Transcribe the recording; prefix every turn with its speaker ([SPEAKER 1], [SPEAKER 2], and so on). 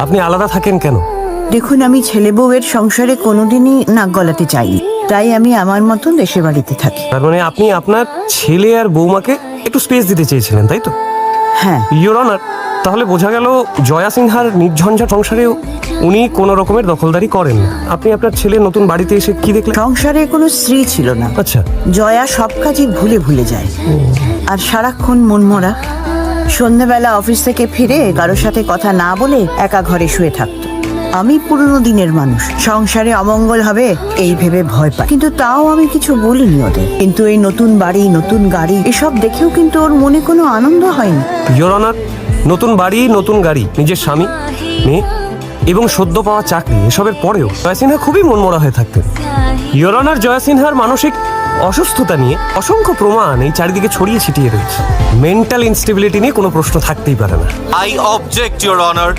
[SPEAKER 1] আপনি আলাদা থাকেন কেন?
[SPEAKER 2] দেখুন, আমি ছেলে বউয়ের সংসারে কোনোদিনই নাক গলাতে চাইনি, তাই আমি আমার মতন দেশে বাড়িতে থাকি।
[SPEAKER 1] তার মানে আপনি আপনার ছেলে আর বৌমাকে একটু স্পেস দিতে চেয়েছিলেন, তাই তো?
[SPEAKER 2] হ্যাঁ,
[SPEAKER 1] ইওর অনার, তাহলে বোঝা গেল জয়া সিনহার নির্ঝঞ্ঝাট সংসারেও উনি কোনো রকমের দখলদারি করেন না। আপনি আপনার ছেলের নতুন বাড়িতে এসে কি দেখলেন?
[SPEAKER 2] সংসারে কোনো স্ত্রী ছিল না।
[SPEAKER 1] আচ্ছা,
[SPEAKER 2] জয়া সব কাজই ভুলে ভুলে যায়, আর সারাক্ষণ মনমরা। সন্ধ্যাবেলা অফিস থেকে ফিরে কারোর সাথে কথা না বলে একা ঘরে শুয়ে থাকতো। আমি পুরনো দিনের মানুষ, সংসারে অমঙ্গল হবে এই ভেবে ভয় পাই, কিন্তু তাও আমি কিছু বলিনি ওদের। কিন্তু এই নতুন বাড়ি, নতুন গাড়ি, এসব দেখেও কিন্তু ওর মনে কোনো আনন্দ হয়নি।
[SPEAKER 1] ইওর অনার, নতুন বাড়ি, নতুন গাড়ি, নিজের স্বামী, মেয়ে এবং সদ্য পাওয়া চাকরি, এসবের পরেও জয়া সিনহা খুবই মনমরা হয়ে থাকতেন। ইওর অনার, জয়া সিনহার মানসিক অসুস্থতা নিয়ে অসংখ্য প্রমাণ এই চারিদিকে ছড়িয়ে ছিটিয়ে রয়েছে। মেন্টাল ইনস্টেবিলিটি নিয়ে কোনো প্রশ্ন থাকতেই পারে না।
[SPEAKER 3] I object, Your Honor.